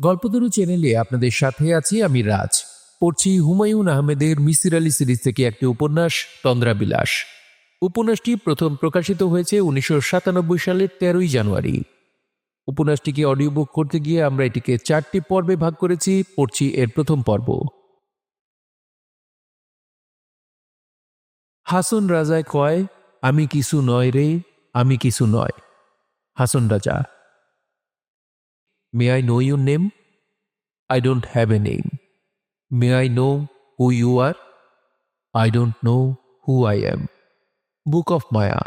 গল্পতরু চ্যানেলে আপনাদের সাথে আছি আমি রাজ। পড়ছি হুমায়ুন আহমেদের মিসির আলী সিরিজ থেকে একটি উপন্যাস তন্দ্রাবিলাস। উপন্যাসটি প্রথম প্রকাশিত হয়েছে 1997 সালের 13ই জানুয়ারি। উপন্যাসটিকে অডিও বুক করতে গিয়ে আমরা এটিকে 4টি পর্বে ভাগ করেছি। পড়ছি এর প্রথম পর্ব। হাসন রাজায় কয়, আমি কিছু নয় রে, আমি কিছু নয়। Hason Raja, may I know your name? I don't have a name. May I know who you are? I don't know who I am. Book of Maya.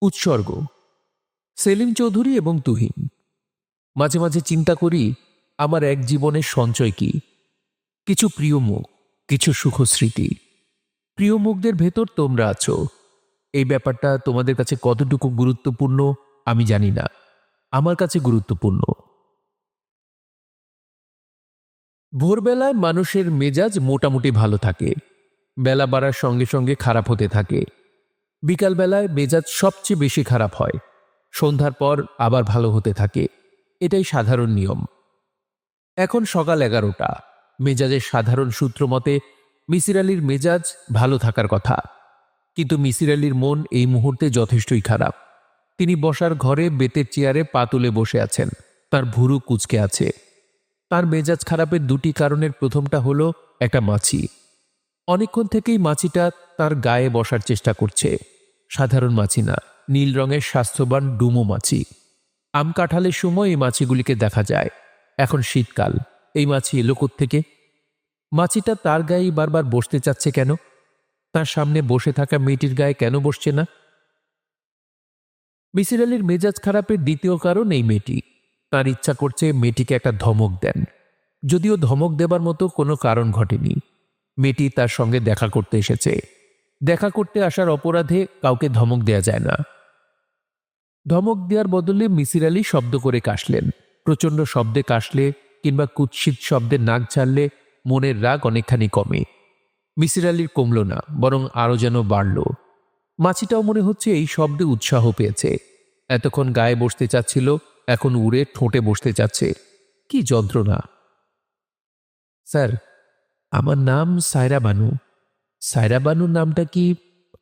উৎসর্গ। সেলিম চৌধুরী এবং তুহিন। মাঝে মাঝে চিন্তা করি আমার এক জীবনের সঞ্চয় কি। কিছু প্রিয় মুখ, কিছু সুখস্মৃতি। প্রিয় মুখদের ভেতর তোমরা আছো। এই ব্যাপারটা তোমাদের কাছে কতটুকু গুরুত্বপূর্ণ আমি জানি না, আমার কাছে গুরুত্বপূর্ণ। ভোরবেলায় মানুষের মেজাজ মোটামুটি ভালো থাকে, বেলা বাড়ার সঙ্গে সঙ্গে খারাপ হতে থাকে। বিকালবেলায় মেজাজ সবচেয়ে বেশি খারাপ হয়, সন্ধ্যার পর আবার ভালো হতে থাকে। এটাই সাধারণ নিয়ম। এখন সকাল 11টা। মেজাজের সাধারণ সূত্র মতে মিসির আলীর মেজাজ ভালো থাকার কথা, কিন্তু মিসির আলীর মন এই মুহূর্তে যথেষ্টই খারাপ। তিনি বসার ঘরে বেতের চেয়ারে পা তুলে বসে আছেন, তার ভুরু কুঁচকে আছে। তার মেজাজ খারাপের দুটি কারণের প্রথমটা হলো একটা মাছি। অনেকক্ষণ থেকেই মাছিটা তার গায়ে বসার চেষ্টা করছে। সাধারণ মাছি না, নীল রঙের স্বাস্থ্যবান ডুমো মাছি। আম কাঁঠালের সময় এই মাছিগুলিকে দেখা যায়। এখন শীতকাল, এই মাছি এলো কোত্থেকে? মাছিটা তার গায়েই বারবার বসতে চাচ্ছে কেন? তার সামনে বসে থাকা মেয়েটির গায়ে কেন বসছে না? মিসির আলীর মেজাজ খারাপের দ্বিতীয় কারণ এই মেয়েটি। তার ইচ্ছা করছে মেয়েটিকে একটা ধমক দেন, যদিও ধমক দেবার মতো কোনো কারণ ঘটেনি। মেয়েটি তার সঙ্গে দেখা করতে এসেছে। দেখা করতে আসার অপরাধে কাউকে ধমক দেয়া যায় না। ধমক দেওয়ার বদলে মিসির আলী শব্দ করে কাশলেন। প্রচণ্ড শব্দে কাশলে কিংবা কুৎসিত শব্দে নাক ঝাড়লে মনের রাগ অনেকখানি কমে। মিসির আলীর কমল না, বরং আরও যেন বাড়ল। মাছিটাও মনে হচ্ছে এই শব্দে উৎসাহ পেয়েছে। এতক্ষণ গায়ে বসতে চাচ্ছিল, এখন উড়ে ঠোঁটে বসতে চাচ্ছে। কি যন্ত্রণা! স্যার, আমার নাম সায়রা বানু। সায়রা বানুর নামটা কি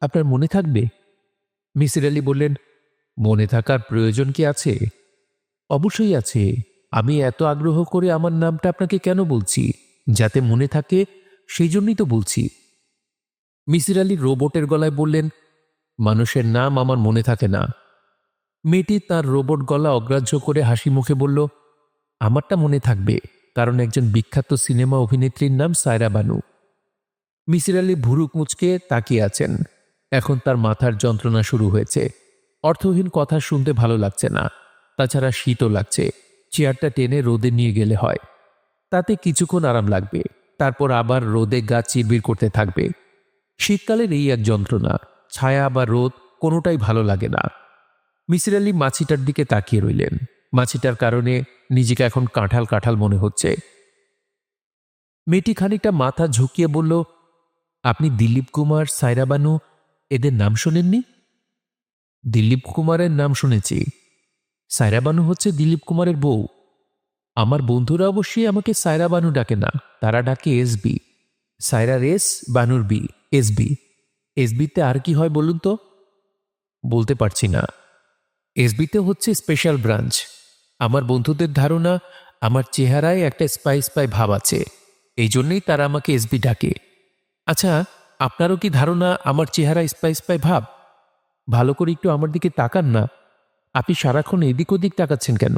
আপনার মনে থাকবে? মিসির আলী বললেন, মনে থাকার প্রয়োজন কি আছে? অবশ্যই আছে। আমি এত আগ্রহ করে আমার নামটা আপনাকে কেন বলছি? যাতে মনে থাকে, সেই জন্যই তো বলছি। মিসির আলী রোবটের গলায় বললেন, মানুষের নাম আমার মনে থাকে না। মেয়েটি তার রোবট গলা অগ্রাহ্য করে হাসি মুখে বলল, আমারটা মনে থাকবে, কারণ একজন বিখ্যাত সিনেমা অভিনেত্রীর নাম সায়রা বানু। মিসির আলী ভুরুক মুচকে তাকিয়ে আছেন। এখন তার মাথার যন্ত্রণা শুরু হয়েছে। অর্থহীন কথা শুনতে ভালো লাগছে না, তাছাড়া শীতও লাগছে। চেয়ারটা টেনে রোদে নিয়ে গেলে হয়, তাতে কিছুক্ষণ আরাম লাগবে, তারপর আবার রোদে গা চিরবির করতে থাকবে। শীতকালের এই এক যন্ত্রণা, ছায়া বা রোদ কোনোটাই ভালো লাগে না। মিসির আলী মাছিটার দিকে তাকিয়ে রইলেন। মাছিটার কারণে নিজেকে এখন কাঁঠাল কাঁঠাল মনে হচ্ছে। মেয়েটি খানিকটা মাথা ঝুঁকিয়ে বলল, আপনি দিলীপ কুমার, সায়রা বানু এদের নাম শোনেননি? দিলীপ কুমারের নাম শুনেছি। সায়রা বানু হচ্ছে দিলীপ কুমারের বউ। আমার বন্ধুরা অবশ্যই আমাকে সায়রা বানু ডাকে না, তারা ডাকে এসবি। সায়রার এস, বানুর বি, এসবি। এসবিতে আর কি হয় বলুন তো? বলতে পারছি না। এসবিতে হচ্ছে স্পেশাল ব্রাঞ্চ। আমার বন্ধুদের ধারণা আমার চেহারায় একটা স্পাই স্পাই ভাব আছে, এই জন্যই তারা আমাকে এসবি ডাকে। আচ্ছা, আপনারও কি ধারণা আমার চেহারায় স্পাই স্পাই ভাব? ভালো করে একটু আমার দিকে তাকান না। আপনি সারাক্ষণ এদিক ওদিক তাকাচ্ছেন কেন?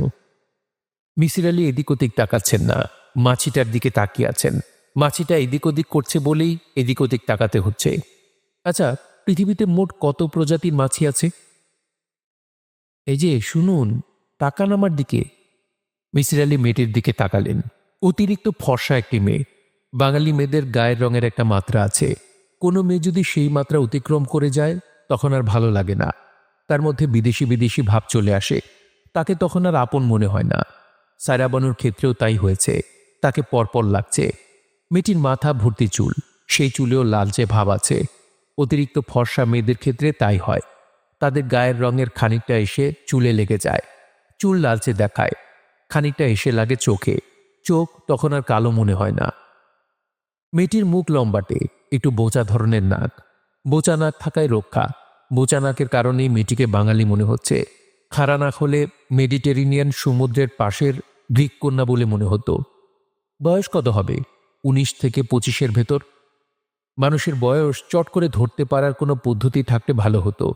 মিসির আলী এদিক ওদিক তাকাচ্ছেন না, মাছিটার দিকে তাকিয়ে আছেন। মাছিটা এদিক ওদিক করছে বলেই এদিক ওদিক তাকাতে হচ্ছে। আচ্ছা, পৃথিবীতে মোট কত প্রজাতির মাছি আছে? এই যে শুনুন, তাকান আমার দিকে। মিসির আলী মেয়েটির দিকে তাকালেন। অতিরিক্ত ফর্সা একটি মেয়ে। বাঙালি মেয়েদের গায়ের রঙের একটা মাত্রা আছে, কোনো মেয়ে যদি সেই মাত্রা অতিক্রম করে যায় তখন আর ভালো লাগে না, তার মধ্যে বিদেশি বিদেশি ভাব চলে আসে, তাকে তখন আর আপন মনে হয় না। সায়রা বানুর ক্ষেত্রেও তাই হয়েছে, তাকে পরপর লাগছে। মেয়েটির মাথা ভর্তি চুল, সেই চুলেও লালচে ভাব আছে। অতিরিক্ত ফর্সা মেয়েদের ক্ষেত্রে তাই হয়, তাদের গায়ের রঙের খানিকটা এসে চুলে লেগে যায়। চুল লালচে দেখায়, খানিকটা এসে লাগে চোখে, চোখ তখন আর কালো মনে হয় না। মেয়েটির মুখ লম্বাটে, একটু বোচা ধরনের নাক, বোচা নাক থাকায় রক্ষা। বোচা নাকের কারণেই মেয়েটিকে বাঙালি মনে হচ্ছে। খাড়া নাক হলে মেডিটেরিনিয়ান সমুদ্রের পাশের গ্রিক কন্যা বলে মনে হতো। বয়স কত হবে? 19 থেকে 25-এর ভেতর। মানুষের বয়স চট করে ধরতে পারার কোনো পদ্ধতি থাকলে ভালো হতো।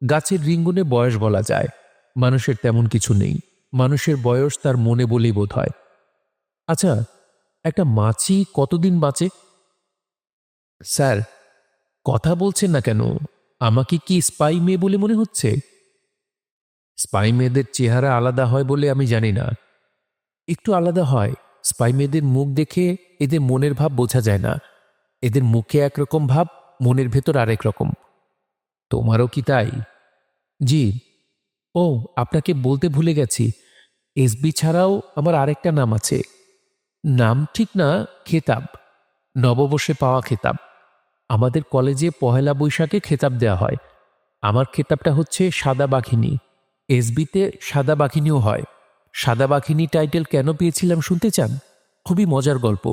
গাছের রিঙ্গুনে বয়স বলা যায়, মানুষের তেমন কিছু নেই। মানুষের বয়স তার মনে বলেই বোধ হয়। আচ্ছা, একটা মাছি কতদিন বাঁচে? স্যার, কথা বলছেন না কেন? আমাকে কি স্পাই মেয়ে বলে মনে হচ্ছে? স্পাই মেয়েদের চেহারা আলাদা হয় বলে আমি জানি না। একটু আলাদা হয়। স্পাই মেয়েদের মুখ দেখে এদের মনের ভাব বোঝা যায় না। এদের মুখে একরকম ভাব, মনের ভেতর আরেক রকম। তোমারও কি তাই? জি। ও, আপনাকে বলতে ভুলে গেছি, এসবি ছাড়াও আমার আরেকটা নাম আছে। নাম ঠিক না, খেতাব। নববর্ষে পাওয়া খেতাব। আমাদের কলেজে পহেলা বৈশাখে খেতাব দেওয়া হয়। আমার খেতাবটা হচ্ছে সাদা বাঘিনী। এসবিতে সাদা বাঘিনীও হয়। সাদা বাঘিনী টাইটেল কেন পেয়েছিলাম শুনতে চান? খুবই মজার গল্প।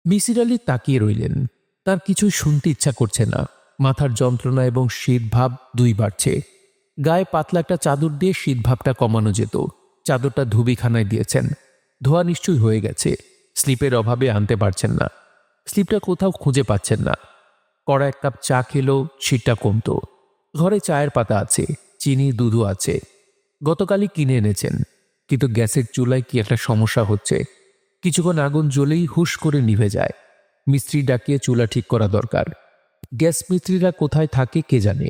মিসির আলি তাকিয়ে রইলেন। তার কিছুই শুনতে ইচ্ছা করছে না। মাথার যন্ত্রণা এবং শীতভাব দুই বাড়ছে। গায়ে পাতলা একটা চাদর দিয়ে শীতভাবটা কমানো যেত। চাদরটা ধুবিখানায় দিয়েছেন, ধোয়া নিশ্চয়ই হয়ে গেছে। স্লিপের অভাবে আনতে পারছেন না। স্লিপটা কোথাও খুঁজে পাচ্ছেন না। কড়া এক কাপ চা খেলেও শীতটা কমত। ঘরে চায়ের পাতা আছে, চিনি দুধও আছে। গতকালই কিনে এনেছেন, কিন্তু গ্যাসের চুলায় কি একটা সমস্যা হচ্ছে। কিছুক্ষণ আগুন জ্বলেই হুশ করে নিভে যায়। মিস্ত্রি ডাকিয়ে চুলা ঠিক করা দরকার। গ্যাস মিস্ত্রিরা কোথায় থাকে কে জানে।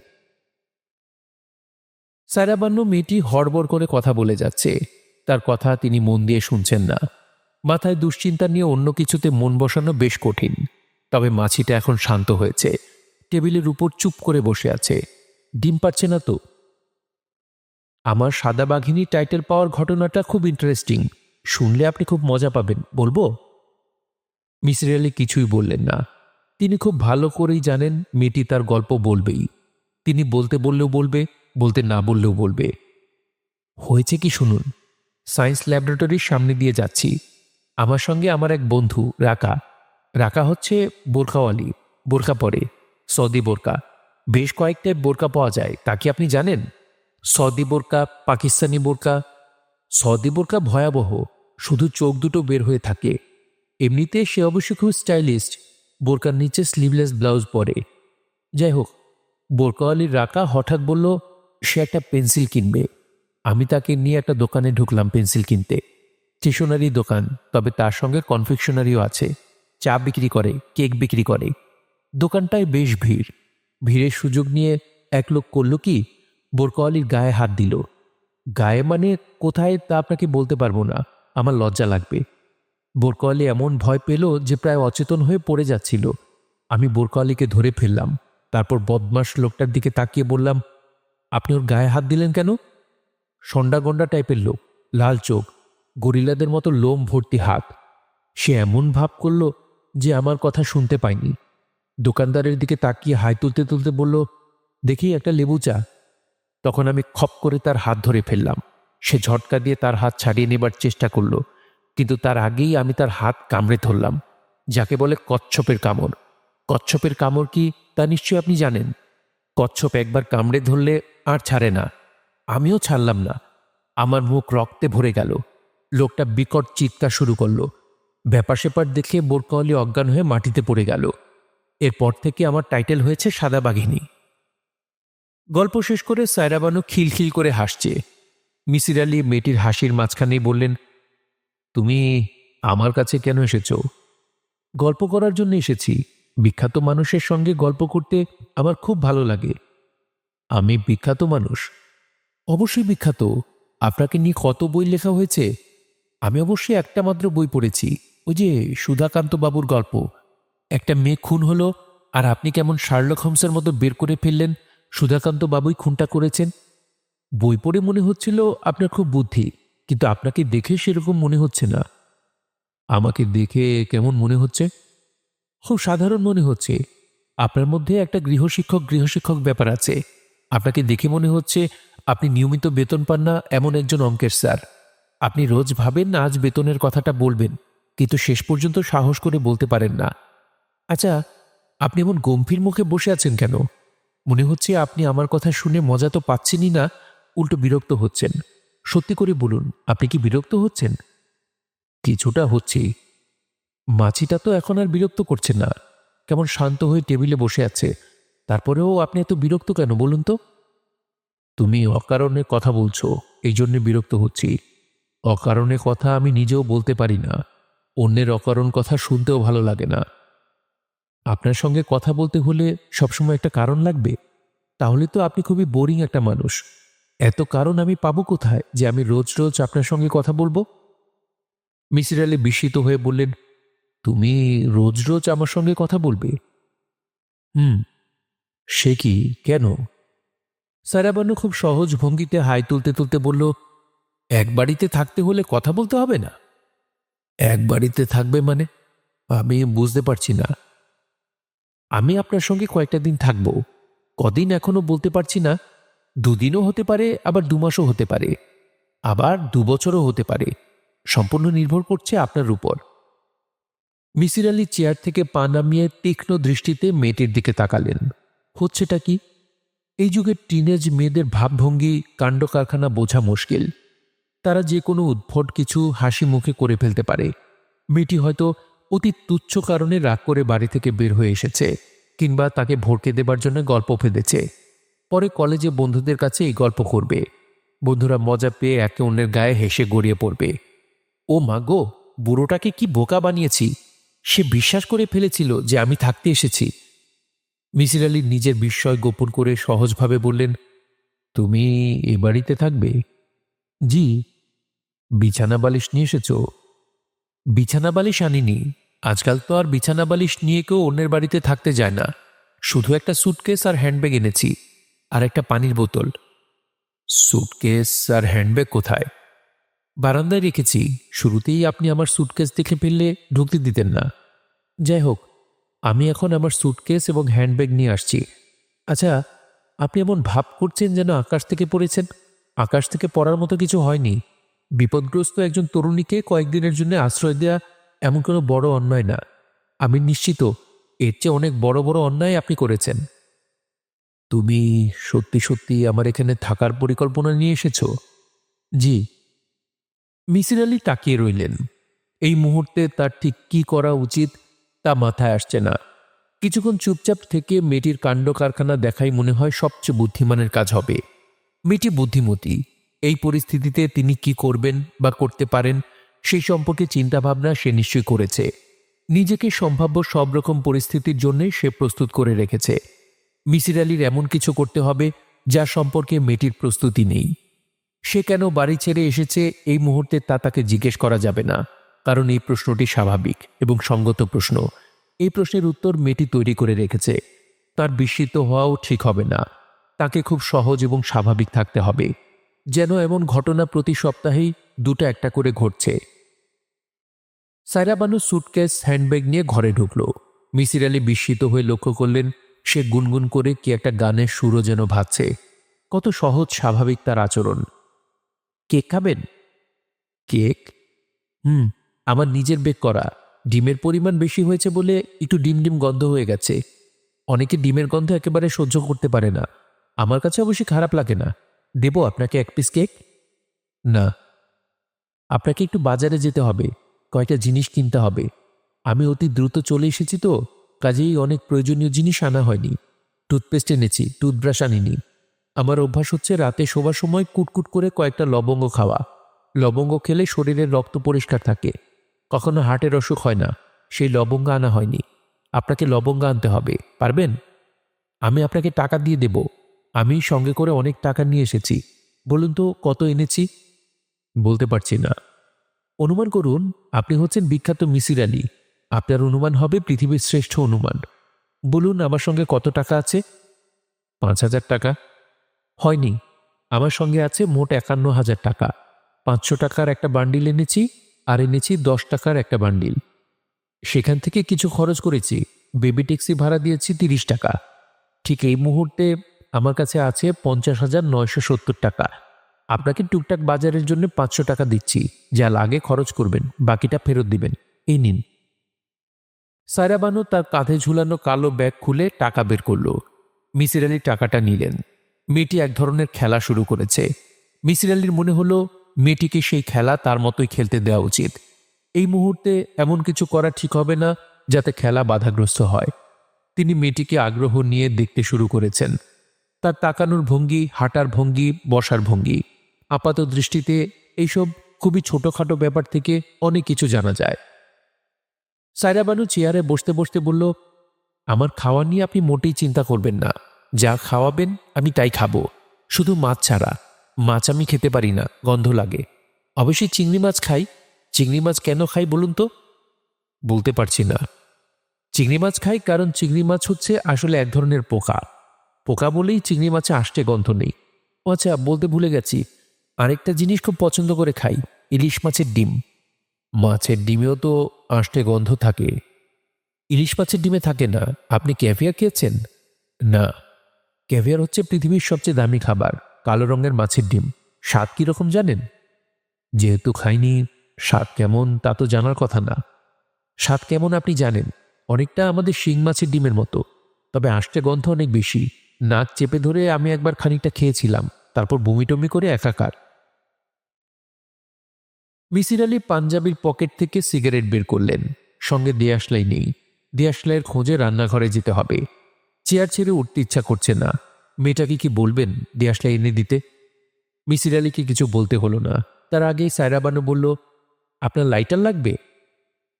সায়রাবানু মেয়েটি হড়বড় করে কথা বলে যাচ্ছে। তার কথা তিনি মন দিয়ে শুনছেন না। মাথায় দুশ্চিন্তা নিয়ে অন্য কিছুতে মন বসানো বেশ কঠিন। তবে মাছিটা এখন শান্ত হয়েছে। টেবিলের উপর চুপ করে বসে আছে। ডিম পাচ্ছে না তো? আমার সাদা বাঘিনী টাইটেল পাওয়ার ঘটনাটা খুব ইন্টারেস্টিং। শুনলে আপনি খুব মজা পাবেন, বলবো? মিসির আলি কিছুই বললেন না। তিনি খুব ভালো করেই জানেন মেয়েটি তার গল্প বলবেই। তিনি বলতে বললেও বলবে, বলতে না বললেও বলবে। হয়েছে কি শুনুন। সায়েন্স ল্যাবরেটরির সামনে দিয়ে যাচ্ছি। আমার সঙ্গে আমার এক বন্ধু রাকা। রাকা হচ্ছে বোরখাওয়ালি, বোরকা পরে, সৌদি বোরকা। বেশ কয়েক টাইপ বোরকা পাওয়া যায়, তা কি আপনি জানেন? সৌদি বোরকা, পাকিস্তানি বোরকা। সৌদি বোরকা ভয়াবহ, শুধু চোখ দুটো বের হয়ে থাকে। এমনিতে সে অবশ্য খুব স্টাইলিস্ট, বোরকার নিচে স্লিভলেস ব্লাউজ পরে। যাই হোক, বোরকাওয়ালির রাকা হঠাৎ বলল সে একটা পেন্সিল কিনবে। আমি তাকে নিয়ে একটা দোকানে ঢুকলাম পেন্সিল কিনতে। স্টেশনারি দোকান, তবে তার সঙ্গে কনফেকশনারিও আছে। চা বিক্রি করে, কেক বিক্রি করে। দোকানটায় বেশ ভিড়। ভিড়ের সুযোগ নিয়ে এক লোক করল কি, বোরকাওয়ালির গায়ে হাত দিল। গায়ে মানে কোথায় তা আপনাকে বলতে পারবো না, আমার লজ্জা লাগবে। বোরকাওয়ালি এমন ভয় পেল যে প্রায় অচেতন হয়ে পড়ে যাচ্ছিল। আমি বোরকাওয়ালিকে ধরে ফেললাম। তারপর বদমাস লোকটার দিকে তাকিয়ে বললাম, আপনি ওর গায়ে হাত দিলেন কেন? সন্ডাগন্ডা টাইপের লোক, লাল চোখ, গরিলাদের মতো লোম ভর্তি হাত। সে এমন ভাব করল যে আমার কথা শুনতে পায়নি। দোকানদারের দিকে তাকিয়ে হাই তুলতে তুলতে বলল, দেখি একটা লেবু চা। তখন আমি খপ করে তার হাত ধরে ফেললাম। সে ঝটকা দিয়ে তার হাত ছাড়িয়ে নেবার চেষ্টা করল, কিন্তু তার আগেই আমি তার হাত কামড়ে ধরলাম, যাকে বলে কচ্ছপের কামড়। কচ্ছপের কামড় কি তা নিশ্চয়ই আপনি জানেন। কচ্ছপ একবার কামড়ে ধরলে আর ছাড়ে না। আমিও ছাড়লাম না। আমার মুখ রক্তে ভরে গেল। লোকটা বিকট চিৎকার শুরু করল। ব্যাপার সেপার দেখে বোরকাওয়ালি অজ্ঞান হয়ে মাটিতে পড়ে গেল। এরপর থেকে আমার টাইটেল হয়েছে সাদা বাঘিনী। গল্প শেষ করে সায়রাবানু খিলখিল করে হাসছে। মিসির আলি মেয়েটির হাসির মাঝখানেই বললেন, তুমি আমার কাছে কেন এসেছো? গল্প করার জন্য এসেছি। বিখ্যাত মানুষের সঙ্গে গল্প করতে আমার খুব ভালো লাগে। আমি বিখ্যাত মানুষ? অবশ্যই বিখ্যাত। আপনাকে নিয়ে কত বই লেখা হয়েছে। আমি অবশ্যই একটা মাত্র বই পড়েছি, ওই যে সুধাকান্ত বাবুর গল্প। একটা মেয়ে খুন হলো, আর আপনি কেমন শার্লক হোমসের মতো বের করে ফেললেন সুধাকান্ত বাবুই খুনটা করেছেন। বই পড়ে মনে হচ্ছিল আপনার খুব বুদ্ধি, কিন্তু আপনাকে দেখে সেরকম মনে হচ্ছে না। আমাকে দেখে কেমন মনে হচ্ছে? খুব সাধারণ মনে হচ্ছে। আপনার মধ্যে একটা গৃহশিক্ষক গৃহশিক্ষক ব্যাপার আছে। আপনাকে দেখে মনে হচ্ছে আপনি নিয়মিত বেতন পান না এমন একজন অঙ্কের স্যার। আপনি রোজ ভাবেন না আজ বেতনের কথাটা বলবেন, কিন্তু শেষ পর্যন্ত সাহস করে বলতে পারেন না। আচ্ছা, আপনি এমন গম্ভীর মুখে বসে আছেন কেন? মনে হচ্ছে আপনি আমার কথা শুনে মজা তো পাচ্ছেনই না, উল্টো বিরক্ত হচ্ছেন। সত্যি করে বলুন, আপনি কি বিরক্ত হচ্ছেন? কিছুটা হচ্ছি। মাছিটা তো এখন আর বিরক্ত করছে না, কেমন শান্ত হয়ে টেবিলে বসে আছে। তারপরেও আপনি এত বিরক্ত কেন বলুন তো? তুমি অকারণে কথা বলছো, এই জন্যে বিরক্ত হচ্ছি। অকারণে কথা আমি নিজেও বলতে পারি না, অন্যের অকারণ কথা শুনতেও ভালো লাগে না। আপনার সঙ্গে কথা বলতে হলে সবসময় একটা কারণ লাগবে? তাহলে তো আপনি খুবই বোরিং একটা মানুষ। এত কারণ আমি পাবো কোথায় যে আমি রোজ রোজ আপনার সঙ্গে কথা বলবো? মিসির আলি বিস্মিত হয়ে বললেন, তুমি রোজ রোজ আমার সঙ্গে কথা বলবে? হুম। সে কি, কেন? সারাবানু খুব সহজ ভঙ্গিতে হাই তুলতে তুলতে বলল, এক বাড়িতে থাকতে হলে কথা বলতে হবে না? এক বাড়িতে থাকবে মানে? আমি বুঝতে পারছি না। আমি আপনার সঙ্গে কয়েকটা দিন থাকব। কদিন এখনো বলতে পারছি না। দুদিনও হতে পারে, আবার 2 মাসও হতে পারে, আবার 2 বছরও হতে পারে। সম্পূর্ণ নির্ভর করছে আপনার উপর। মিসির আলি চেয়ার থেকে পা নামিয়ে তীক্ষ্ণ দৃষ্টিতে মেয়েটির দিকে তাকালেন। হচ্ছেটা কি? এই যুগের টিনেজ মেয়েদের ভাবভঙ্গি কাণ্ড কারখানা বোঝা মুশকিল। তারা যে কোনো উদ্ভট কিছু হাসি মুখে করে ফেলতে পারে। মেয়েটি হয়তো অতি তুচ্ছ কারণে রাগ করে বাড়ি থেকে বের হয়ে এসেছে, কিংবা তাকে ভড়কে দেবার জন্য গল্প ফেলেছে। পরে কলেজে বন্ধুদের কাছে এই গল্প করবে। বন্ধুরা মজা পেয়ে একে অন্যের গায়ে হেসে গড়িয়ে পড়বে। ও মা গো, বুড়োটাকে কি বোকা বানিয়েছি! সে বিশ্বাস করে ফেলেছিল যে আমি থাকতে এসেছি। মিসির আলি নিজের বিস্ময় গোপন করে সহজভাবে বললেন, তুমি এ বাড়িতে থাকবে? জি। বিছানা বালিশ নিয়ে এসেছো? বিছানা বালিশ আনিনি। আজকাল তো আর বিছানা বালিশ নিয়ে কেউ অন্যের বাড়িতে থাকতে যায় না। শুধু একটা সুটকেস আর হ্যান্ডব্যাগ এনেছি, আর একটা পানির বোতল। সুটকেস আর হ্যান্ডব্যাগ কোথায়? বারান্দায় রেখেছি। শুরুতেই আপনি আমার সুটকেস দেখে ফেললে ঢুকতে দিতেন না। যাই হোক, আমি এখন আমার সুটকেস এবং হ্যান্ডব্যাগ নিয়ে আসছি। আচ্ছা, আপনি এমন ভাব করছেন যেন আকাশ থেকে পড়েছেন। আকাশ থেকে পড়ার মতো কিছু হয়নি। বিপদগ্রস্ত একজন তরুণীকে কয়েকদিনের জন্য আশ্রয় দেয়া এমন কোনো বড় অন্যায় না। আমি নিশ্চিত এর চেয়ে অনেক বড় বড় অন্যায় আপনি করেছেন। তুমি সত্যি সত্যি আমার এখানে থাকার পরিকল্পনা নিয়ে এসেছো? জি। মিসির আলি তাকিয়ে রইলেন। এই মুহূর্তে তার ঠিক কি করা উচিত তা মাথায় আসছে না। কিছুক্ষণ চুপচাপ থেকে মেয়েটির কাণ্ড কারখানা দেখাই মনে হয় সবচেয়ে বুদ্ধিমানের কাজ হবে। মেয়েটি বুদ্ধিমতী। এই পরিস্থিতিতে তিনি কি করবেন বা করতে পারেন সেই সম্পর্কে চিন্তাভাবনা সে নিশ্চয়ই করেছে। নিজেকে সম্ভাব্য সব রকম পরিস্থিতির জন্যে সে প্রস্তুত করে রেখেছে। মিসির আলির এমন কিছু করতে হবে যা সম্পর্কে মেয়েটির প্রস্তুতি নেই। সে কেন বাড়ি ছেড়ে এসেছে এই মুহূর্তে তা তাকে জিজ্ঞেস করা যাবে না, কারণ এই প্রশ্নটি স্বাভাবিক এবং সঙ্গত প্রশ্ন। এই প্রশ্নের উত্তর মেয়েটি তৈরি করে রেখেছে। তার বিস্মিত হওয়াও ঠিক হবে না। তাকে খুব সহজ এবং স্বাভাবিক থাকতে হবে, যেন এমন ঘটনা প্রতি সপ্তাহেই দুটো একটা করে ঘটছে। সায়রা বানু সুটকেস হ্যান্ডব্যাগ নিয়ে ঘরে ঢুকল। মিসির আলি বিস্মিত হয়ে লক্ষ্য করলেন সে গুনগুন করে কি একটা গানের সুরও যেন ভাবছে। কত সহজ স্বাভাবিক তার আচরণ। কেক খাবেন? কেক? হুম, আমার নিজের বেক করা। ডিমের পরিমাণ বেশি হয়েছে বলে একটু ডিম ডিম গন্ধ হয়ে গেছে। অনেকে ডিমের গন্ধ একেবারে সহ্য করতে পারে না। আমার কাছে অবশ্যই খারাপ লাগে না। দেবো আপনাকে 1 পিস কেক? না। আপনাকে একটু বাজারে যেতে হবে, কয়েকটা জিনিস কিনতে হবে। আমি অতি দ্রুত চলে এসেছি তো, কাজেই অনেক প্রয়োজনীয় জিনিস আনা হয়নি। টুথপেস্ট এনেছি, টুথব্রাশ আনিনি। আমার অভ্যাস হচ্ছে রাতে শোবার সময় কুটকুট করে কয়েকটা লবঙ্গ খাওয়া। লবঙ্গ খেলে শরীরের রক্ত পরিষ্কার থাকে, কখনো হার্টের অসুখ হয় না। সেই লবঙ্গ আনা হয়নি। আপনাকে লবঙ্গ আনতে হবে, পারবেন? আমি আপনাকে টাকা দিয়ে দেব। আমি সঙ্গে করে অনেক টাকা নিয়ে এসেছি। বলুন তো কত এনেছি? বলতে পারছি না। অনুমান করুন, আপনি হচ্ছেন বিখ্যাত মিসির আলি। আপনার অনুমান হবে পৃথিবীর শ্রেষ্ঠ অনুমান। বলুন আমার সঙ্গে কত টাকা আছে? 5,000 টাকা। হয়নি। আমার সঙ্গে আছে মোট 51,000 টাকা। 500 টাকার একটা বান্ডিল এনেছি, আর এনেছি 10 টাকার একটা বান্ডিল। সেখান থেকে কিছু খরচ করেছি। বেবি ট্যাক্সি ভাড়া দিয়েছি 30 টাকা। ঠিক এই মুহূর্তে আমার কাছে আছে 50,970 টাকা। আপনাকে টুকটাক বাজারের জন্য 500 টাকা দিচ্ছি, যা লাগে খরচ করবেন, বাকিটা ফেরত দিবেন। এই নিন। সায়রা বানু তার কাঁধে ঝুলানো কালো ব্যাগ খুলে টাকা বের করল। মিসির আলি টাকাটা নিলেন। মেয়েটি এক ধরনের খেলা শুরু করেছে। মিসির আলির মনে হলো মেয়েটিকে সেই খেলা তার মতোই খেলতে দেওয়া উচিত। এই মুহূর্তে এমন কিছু করা ঠিক হবে না যাতে খেলা বাধাগ্রস্ত হয়। তিনি মেয়েটিকে আগ্রহ নিয়ে দেখতে শুরু করেছেন। তার তাকানোর ভঙ্গি, হাঁটার ভঙ্গি, বসার ভঙ্গি, আপাত দৃষ্টিতে এইসব খুবই ছোটখাটো ব্যাপার থেকে অনেক কিছু জানা যায়। সায়রা বানু চেয়ারে বসতে বসতে বলল, আমার খাওয়া নিয়ে আপনি মোটেই চিন্তা করবেন না। যা খাওয়াবেন আমি তাই খাবো, শুধু মাছ ছাড়া। মাছ আমি খেতে পারি না, গন্ধ লাগে। অবশ্যই চিংড়ি মাছ খাই। চিংড়ি মাছ কেন খাই বলুন তো? বলতে পারছি না। চিংড়ি মাছ খাই কারণ চিংড়ি মাছ হচ্ছে আসলে এক ধরনের পোকা। পোকা বলেই চিংড়ি মাছে আষ্টে গন্ধ নেই। ও আচ্ছা, বলতে ভুলে গেছি, আরেকটা জিনিস খুব পছন্দ করে খাই, ইলিশ মাছের ডিম। মাছের ডিমেও তো আষ্টে গন্ধ থাকে। ইলিশ মাছের ডিমে থাকে না। আপনি ক্যাভিয়ার খেয়েছেন? না। ক্যাভিয়ার হচ্ছে পৃথিবীর সবচেয়ে দামি খাবার, কালো রঙের মাছের ডিম। স্বাদ কীরকম জানেন? যেহেতু খাইনি, স্বাদ কেমন তা তো জানার কথা না। স্বাদ কেমন আপনি জানেন, অনেকটা আমাদের শিং মাছের ডিমের মতো, তবে আষ্টে গন্ধ অনেক বেশি। নাক চেপে ধরে আমি একবার খানিকটা খেয়েছিলাম, তারপর বমি টমি করে একাকার। মিসির আলি পাঞ্জাবির পকেট থেকে সিগারেট বের করলেন। সঙ্গে দেয়াশলাই নেই। দেয়াশলাইয়ের খোঁজে রান্নাঘরে যেতে হবে। চেয়ার ছেড়ে উঠতে ইচ্ছা করছে না। মেয়েটাকে কি বলবেন দেয়াশলাই এনে দিতে? মিসির আলিকে কিছু বলতে হলো না। তার আগেই সায়রা বানু বলল, আপনার লাইটার লাগবে?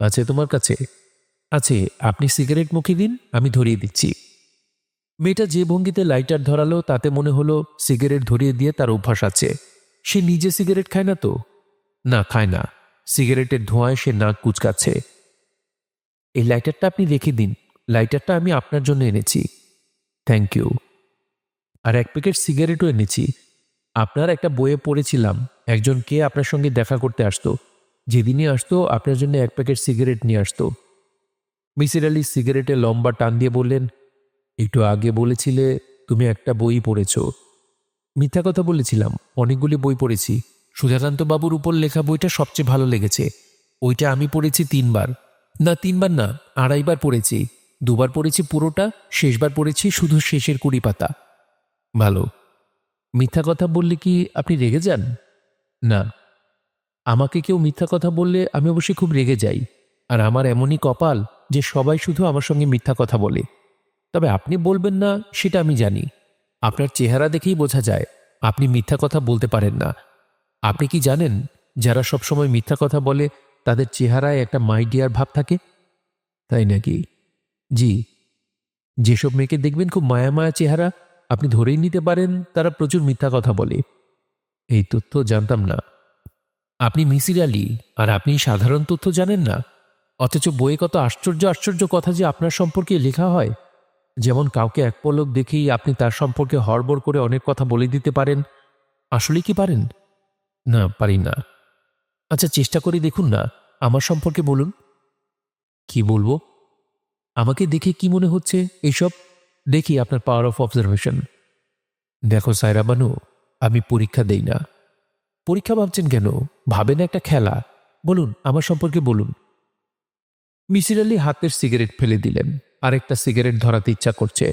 আছে তোমার কাছে? আছে, আপনি সিগারেট মুখে দিন, আমি ধরিয়ে দিচ্ছি। মেয়েটা যে ভঙ্গিতে লাইটার ধরালো তাতে মনে হলো সিগারেট ধরিয়ে দিয়ে তার অভ্যাস আছে। সে নিজে সিগারেট খায় না তো? না, খায় না। সিগারেটের ধোঁয়ায় সে নাক কুচকাচ্ছে। এই লাইটারটা আপনি রেখে দিন, লাইটারটা আমি আপনার জন্য এনেছি। Thank you. আর এক প্যাকেট সিগারেটও এনেছি। আপনার একটা বইয়ে পড়েছিলাম একজন কে আপনার সঙ্গে দেখা করতে আসতো, যেদিনই আসতো আপনার জন্য এক প্যাকেট সিগারেট নিয়ে আসতো। মিসির আলি সিগারেটে লম্বা টান দিয়ে বললেন, একটু আগে বলেছিলে তুমি একটা বই পড়েছ। মিথ্যা কথা বলেছিলাম, অনেকগুলি বই পড়েছি। সুধাকান্ত বাবুর উপর লেখা বইটা সবচেয়ে ভালো লেগেছে। ওইটা আমি পড়েছি 3 বার। না, 3 বার না, 2.5 বার পড়েছি। 2 বার পড়েছি পুরোটা, শেষবার পড়েছি শুধু শেষের 20 পাতা। ভালো। মিথ্যা কথা বললে কি আপনি রেগে যান? না। আমাকে কেউ মিথ্যা কথা বললে আমি অবশ্যই খুব রেগে যাই। আর আমার এমনই কপাল যে সবাই শুধু আমার সঙ্গে মিথ্যা কথা বলে। তবে আপনি বলবেন না সেটা আমি জানি। আপনার চেহারা দেখেই বোঝা যায় আপনি মিথ্যা কথা বলতে পারেন না। আপনি কি জানেন যারা সবসময় মিথ্যা কথা বলে তাদের চেহারায় একটা মাই ডিয়ার ভাব থাকে? তাই নাকি? জি। যেসব মেয়েকে দেখবেন খুব মায়া মায়া চেহারা, আপনি ধরেই নিতে পারেন তারা প্রচুর মিথ্যা কথা বলে। এই তথ্য জানতাম না। আপনি মিসির আলি, আর আপনি সাধারণ তথ্য জানেন না? অথচ বইয়ে কত আশ্চর্য আশ্চর্য কথা যে আপনার সম্পর্কে লেখা হয়। যেমন কাউকে এক পলক দেখেই আপনি তার সম্পর্কে হড়বড় করে অনেক কথা বলে দিতে পারেন। আসলে কি পারেন? না, পারি না। আচ্ছা, চেষ্টা করে দেখুন না, আমার সম্পর্কে বলুন। কি বলবো? আমাকে দেখে কি মনে হচ্ছে এইসব? দেখি আপনার পাওয়ার অফ অবজারভেশন। দেখো সায়রা বানু, আমি পরীক্ষা দেই না। পরীক্ষা ভাবছেন কেন? ভাবেন একটা খেলা। বলুন, আমার সম্পর্কে বলুন। মিসির আলি হাতের সিগারেট ফেলে দিলেন। আরেকটা সিগারেট ধরাতে ইচ্ছা করছে।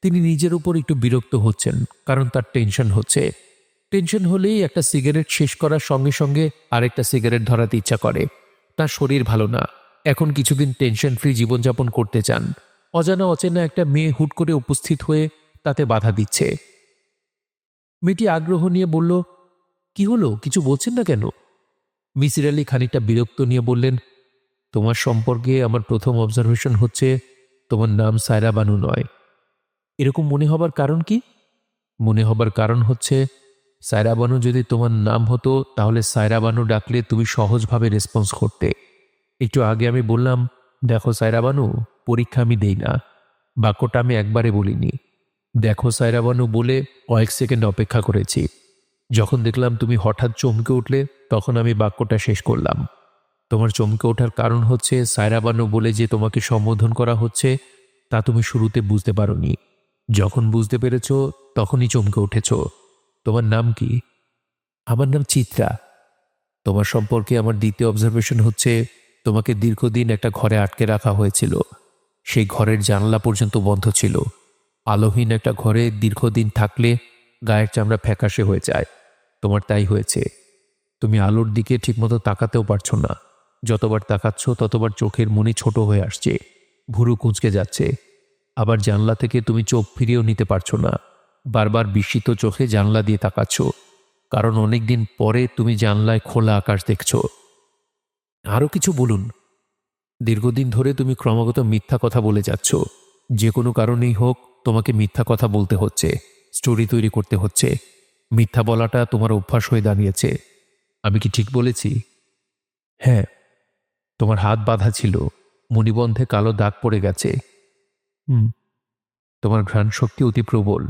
তিনি নিজের উপর একটু বিরক্ত হচ্ছেন, কারণ তার টেনশন হচ্ছে। টেনশন হলেই একটা সিগারেট শেষ করার সঙ্গে সঙ্গে আরেকটা সিগারেট ধরাতে ইচ্ছা করে। তার শরীর ভালো না, এখন কিছুদিন টেনশন ফ্রি জীবনযাপন করতে চান। অজানা অচেনা একটা মেয়ে হুট করে উপস্থিত হয়ে তাতে বাধা দিচ্ছে। মেয়েটি আগ্রহ নিয়ে বলল, কি হলো, কিছু বলছেন না কেন? মিসির আলি খানিকটা বিরক্ত নিয়ে বললেন, তোমার সম্পর্কে আমার প্রথম অবজারভেশন হচ্ছে তোমার নাম সায়রা বানু নয়। এরকম মনে হবার কারণ কি? মনে হবার কারণ হচ্ছে সায়রা বানু যদি তোমার নাম হতো তাহলে সায়রা বানু ডাকলে তুমি সহজভাবে রেসপন্স করতে। একটু আগে আমি বললাম, দেখো সায়রা বানু, পরীক্ষা আমি দেই না। বাক্যটা আমি একবারে বলিনি। দেখো সায়রা বানু বলে কয়েক সেকেন্ড অপেক্ষা করেছি। যখন দেখলাম তুমি হঠাৎ চমকে উঠলে তখন আমি বাক্যটা শেষ করলাম। তোমার চমকে ওঠার কারণ হচ্ছে সায়রা বানু বলে যে তোমাকে সম্বোধন করা হচ্ছে তা তুমি শুরুতে বুঝতে পারোনি। যখন বুঝতে পেরেছ তখনই চমকে উঠেছ। তোমার নাম কি? আমার নাম চিত্রা। তোমার সম্পর্কে আমার দ্বিতীয় অবজারভেশন হচ্ছে তোমাকে দীর্ঘদিন একটা ঘরে আটকে রাখা হয়েছিল। সেই ঘরের জানলা পর্যন্ত বন্ধ ছিল। আলোহীন একটা ঘরে দীর্ঘদিন থাকলে গায়ের চামড়া ফ্যাকাশে হয়ে যায়। তোমার তাই হয়েছে। তুমি আলোর দিকে ঠিকমতো তাকাতেও পারছো না। যতবার তাকাচ্ছ ততবার চোখের মনি ছোট হয়ে আসছে, ভুরু কুঁচকে যাচ্ছে। আবার জানলা থেকে তুমি চোখ ফিরিয়েও নিতে পারছো না। বারবার বিস্মিত চোখে জানলা দিয়ে তাকাচ্ছ, কারণ অনেকদিন পরে তুমি জানলায় খোলা আকাশ দেখছো। আরও কিছু বলুন। দীর্ঘদিন ধরে তুমি ক্রমাগত মিথ্যা কথা বলে যাচ্ছ। যে কোনো কারণেই হোক তোমাকে মিথ্যা কথা বলতে হচ্ছে, স্টোরি তৈরি করতে হচ্ছে। মিথ্যা বলাটা তোমার অভ্যাস হয়ে দাঁড়িয়েছে। আমি কি ঠিক বলেছি? হ্যাঁ। তোমার হাত বাঁধা ছিল, মণিবন্ধে কালো দাগ পড়ে গেছে। হুম। তোমার ঘ্রাণ শক্তি অতি প্রবল।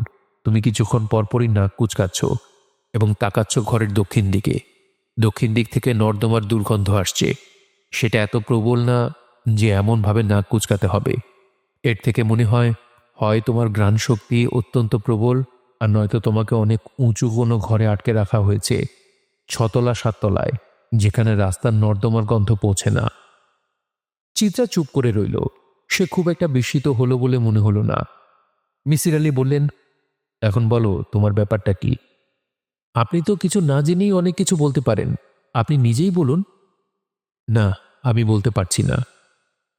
তুমি কিছুক্ষণ পরপরই নাক কুচকাচ্ছ এবং তাকাচ্ছ ঘরের দক্ষিণ দিকে। দক্ষিণ দিক থেকে নর্দমার দুর্গন্ধ আসছে। সেটা এত প্রবল না যে এমনভাবে নাক কুচকাতে হবে। এর থেকে মনে হয় হয় তোমার ঘ্রাণ শক্তি অত্যন্ত প্রবল, আর নয়তো তোমাকে অনেক উঁচু কোনো ঘরে আটকে রাখা হয়েছে, 6তলা 7তলায়, যেখানে রাস্তার নর্দমার গন্ধ পৌঁছে না। চিত্রা চুপ করে রইল। সে খুব একটা বিস্মিত হলো বলে মনে হলো না। মিসির আলী বললেন, এখন বলো তোমার ব্যাপারটা কি? আপনি তো কিছু না জেনেই অনেক কিছু বলতে পারেন। আপনি নিজেই বলুন। না, আমি বলতে পারছি না।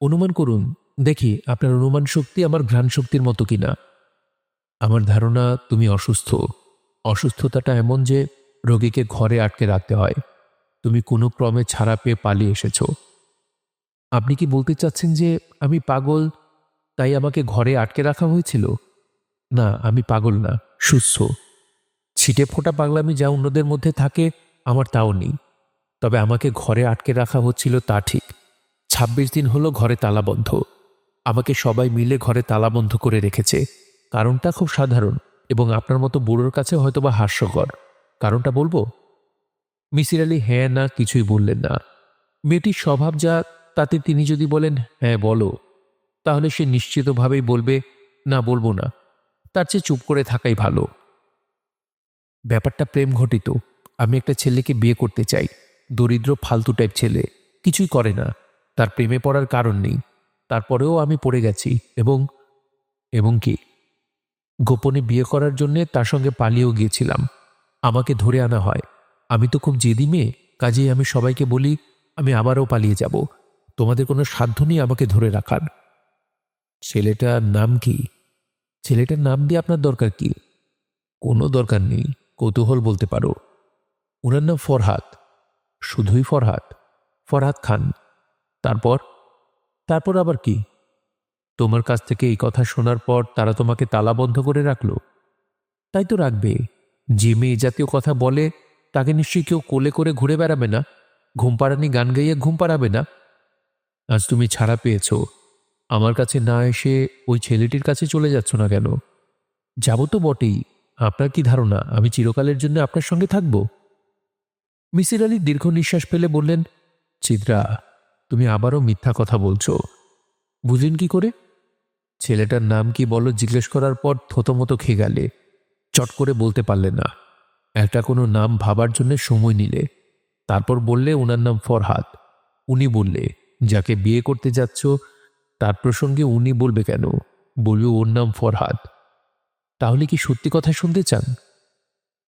অনুমান করুন, দেখি আপনার অনুমান শক্তি আমার ঘ্রাণ শক্তির মতো কিনা। আমার ধারণা তুমি অসুস্থ। অসুস্থতাটা এমন যে রোগীকে ঘরে আটকে রাখতে হয়। তুমি কোনো ক্রমে ছাড়া পেয়ে পালিয়ে এসেছো। আপনি কি বলতে চাচ্ছেন যে আমি পাগল, তাই আমাকে ঘরে আটকে রাখা হয়েছিল? না, আমি পাগল না, সুস্থ। ছিটে ফোটা পাগলামি যা অন্যদের মধ্যে থাকে আমার তাও নেই। তবে আমাকে ঘরে আটকে রাখা হচ্ছিল তা ঠিক। ২৬ দিন হলো ঘরে তালাবন্ধ। আমাকে সবাই মিলে ঘরে তালাবন্ধ করে রেখেছে। কারণটা খুব সাধারণ এবং আপনার মতো বুড়োর কাছে হয়তোবা হাস্যকর। কারণটা বলবো? মিসির আলী হ্যাঁ না কিছুই বললেন না। মেয়েটির স্বভাব যা, তাতে তিনি যদি বলেন হ্যাঁ বলো, তাহলে সে নিশ্চিতভাবেই বলবে না, বলবো না। তার চেয়ে চুপ করে থাকাই ভালো। ব্যাপারটা প্রেম ঘটিত। আমি একটা ছেলেকে বিয়ে করতে চাই। দরিদ্র ফালতু টাইপ ছেলে, কিছুই করে না, তার প্রেমে পড়ার কারণ নেই। তারপরেও আমি পড়ে গেছি এবং এবং কি, গোপনে বিয়ে করার জন্যে তার সঙ্গে পালিয়েও গিয়েছিলাম। আমাকে ধরে আনা হয়। আমি তো খুব জেদি মেয়ে, কাজেই আমি সবাইকে বলি আমি আবারও পালিয়ে যাব। তোমাদের কোনো সাধ্য নেই আমাকে ধরে রাখার। ছেলেটার নাম কি? ছেলেটার নাম দিয়ে আপনার দরকার কি? কোনো দরকার নেই, কৌতূহল বলতে পারো। ওনার নাম ফরহাদ। শুধুই ফরহাদ? ফরহাদ খান। তারপর? তারপর আবার কি? তোমার কাছ থেকে এই কথা শোনার পর তারা তোমাকে তালাবন্ধ করে রাখলো। তাই তো রাখবে। যে মেয়ে এই জাতীয় কথা বলে তাকে নিশ্চয়ই কেউ কোলে করে ঘুরে বেড়াবে না, ঘুমপাড়ানি গান গাইয়ে ঘুম পাড়াবে না। আজ তুমি ছাড়া পেয়েছো, আমার কাছে না এসে ওই ছেলেটির কাছে চলে যাচ্ছ না কেন? যাব তো বটেই। আপনার কি ধারণা আমি চিরকালের জন্য আপনার সঙ্গে থাকব? মিসির আলী দীর্ঘ নিঃশ্বাস ফেলে বললেন, চিত্রা, তুমি আবারও মিথ্যা কথা বলছো। বুঝলেন কি করে? ছেলেটার নাম কি বলো জিজ্ঞেস করার পর থতমত খেয়ে গেলে। চট করে বলতে পারলে না। একটা কোনো নাম ভাবার জন্য সময় নিলে। তারপর বললে ওনার নাম ফরহাদ। উনি বললে যাকে বিয়ে করতে যাচ্ছ তার প্রসঙ্গে উনি বলবে কেন? বলবে ওর নাম ফরহাদ। তাহলে কি সত্যি কথা শুনতে চান?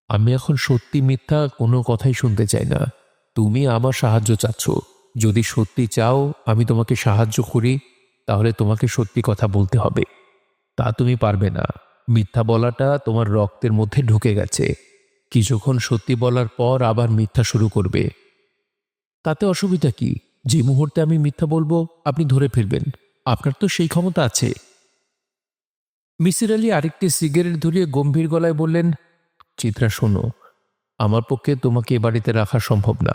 আমি এখন সত্যি মিথ্যা কোনো কথাই শুনতে চাই না। তুমি আমার সাহায্য চাচ্ছ। যদি সত্যি চাও আমি তোমাকে সাহায্য করি, তাহলে তোমাকে সত্যি কথা বলতে হবে। তা তুমি পারবে না। মিথ্যা বলাটা তোমার রক্তের মধ্যে ঢুকে গেছে। কিছুক্ষণ সত্যি বলার পর আবার মিথ্যা শুরু করবে। তাতে অসুবিধা কি? যে মুহূর্তে আমি মিথ্যা বলবো আপনি ধরে ফেলবেন। আপনার তো সেই ক্ষমতা আছে। মিসির আলী আরেকটি সিগারেট ধরিয়ে গম্ভীর গলায় বললেন, চিত্রা শোনো, আমার পক্ষে তোমাকে এ বাড়িতে রাখা সম্ভব না।